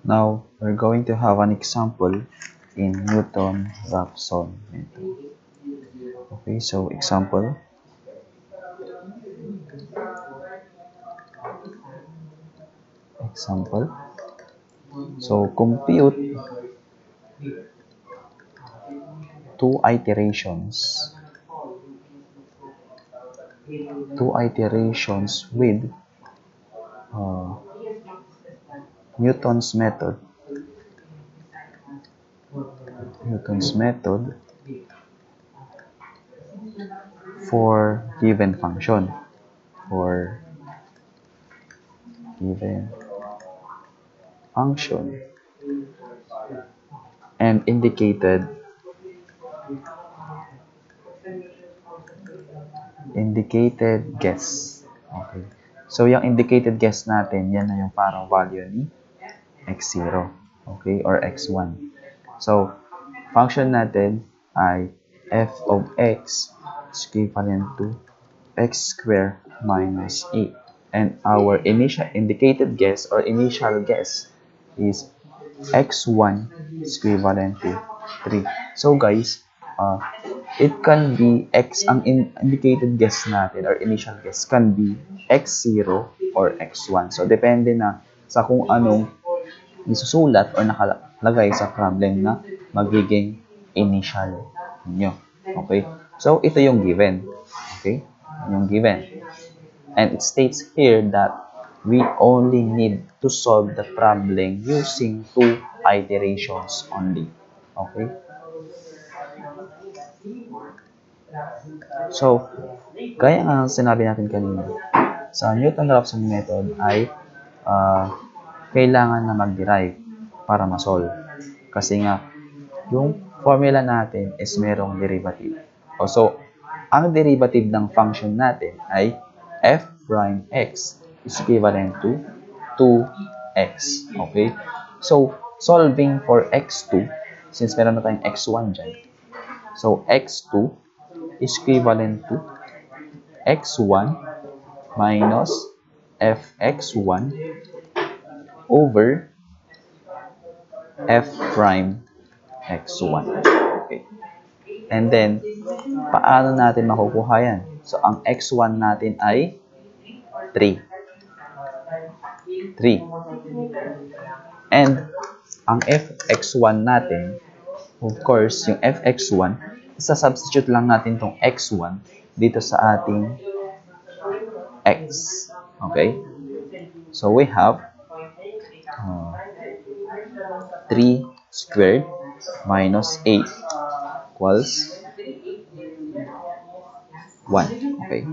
Now, we're going to have an example in Newton-Raphson method. Okay, so example. So, compute two iterations with uh, Newton's method for given function and indicated guess. Okay. So, yung indicated guess natin, yan na yung parang value ni x0. Okay, or x1. So, function natin ay f of x is equivalent to x squared minus 8. And our initial indicated guess or initial guess is x1 is equivalent to 3. So guys, it can be ang indicated guess natin or initial guess can be x0 or x1. So depende na sa kung anong isusulat or nakalagay sa problem na magiging initial nyo. Okay? So ito yung given. Okay? Yung given. And it states here that we only need to solve the problem using two iterations only. Okay? So, gaya nga sinabi natin kanina, sa Newton-Raphson method ay kailangan na mag-derive para ma-solve. Kasi nga, yung formula natin is merong derivative. So, ang derivative ng function natin ay f prime x is equivalent to 2x. Okay? So, solving for x2, since meron na tayong x1 dyan, so x2 is equivalent to x1 minus fx1 over f prime x1. Okay. And then, paano natin makukuha yan? So, ang x1 natin ay 3. And, ang fx1 natin, of course, yung fx1, isa-substitute lang natin tong x1 dito sa ating x. Okay? So, we have 3 squared minus 8 equals 1. Okay?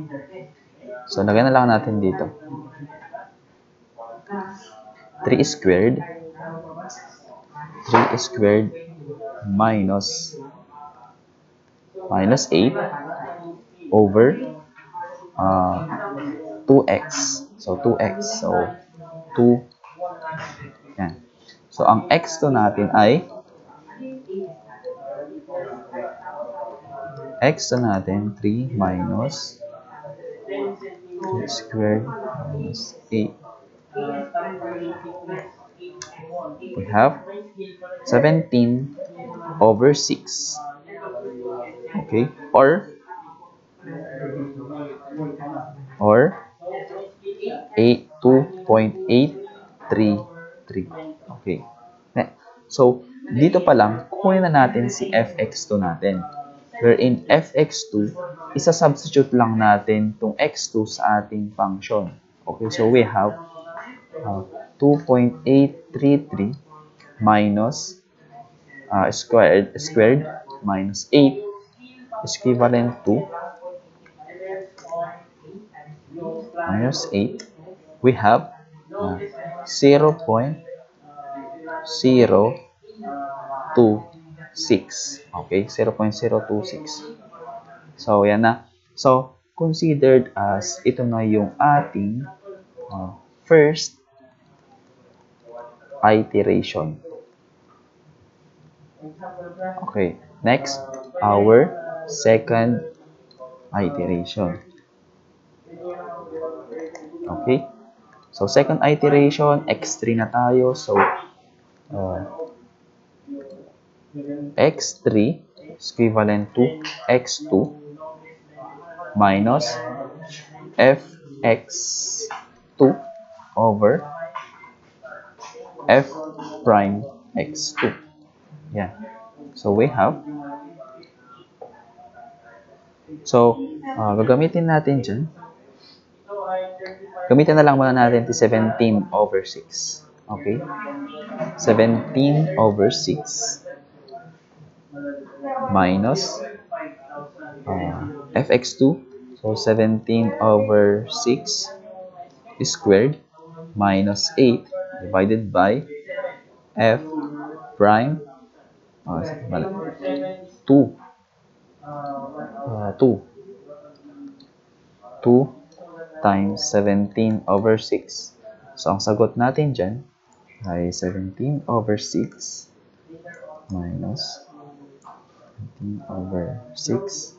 So, lagyan na lang natin dito. 3 squared minus 8 over 2x. So, 2x. So, 2. Yan. So, ang x2 natin ay 3 minus 3 squared minus 8. We have 17 over 6. Okay? Or 2.833. Okay. So, dito pa lang, kukunin na natin si fx2 natin. Wherein fx2, isa-substitute lang natin itong x2 sa ating function. Okay, so we have 2.833 minus squared minus 8 is equivalent to minus 8. We have 0.026. Okay, 0.026. So, yan na. So, considered as ito na yung ating first iteration. Okay, next, our second iteration. Okay, so second iteration, x3 na tayo. So, x3 is equivalent to x2 minus fx2 over f prime x2. Yan. So, we have, gagamitin natin dyan. Gamitin na lang muna natin 17 over 6. Okay? 17 over 6 minus fx2. So, 17 over 6 squared minus 8 divided by f prime 2. 2 times 17 over 6. So, ang sagot natin dyan ay 17 over 6 minus 17 over 6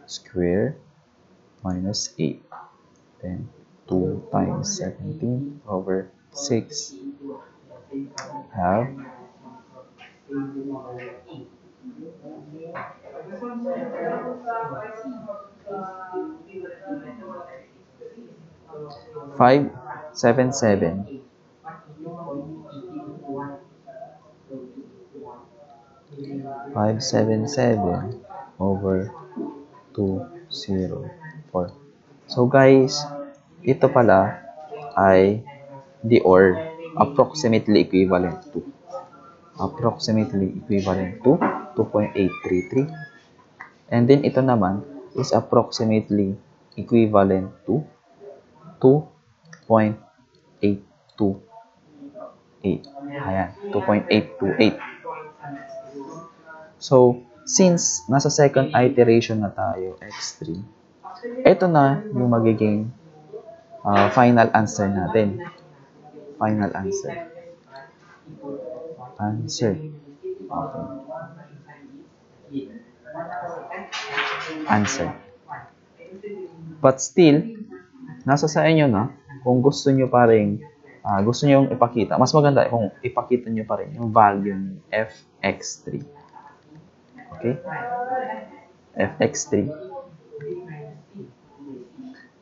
square minus 8. Then, 2 times 17 over 6 have 577 over 204. So guys, ito pala ay the or approximately equivalent to 2.833, and then ito naman is approximately equivalent to 2.828. Ayan, 2.828. So, since nasa second iteration na tayo, x3, ito na yung magiging final answer natin. Final answer. Okay. Answer. But still, nasa sa inyo na kung gusto nyo pa rin, gusto nyo ipakita. Mas maganda kung ipakita nyo pa rin yung value ni fx3. Okay? fx3.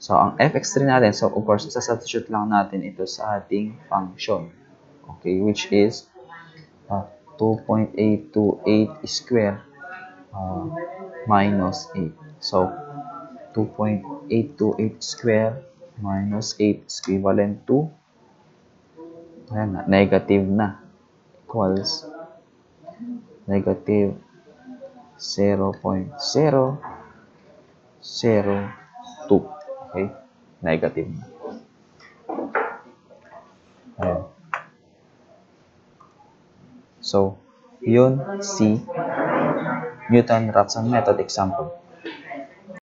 So, ang fx3 natin, so of course, substitute lang natin ito sa ating function. Okay? Which is 2.828 square minus 8. So, 2.828 square minus 8 is equivalent to negative na equals negative 0.002. Okay? Negative na. Ayan. So, yun si Newton-Raphson method example.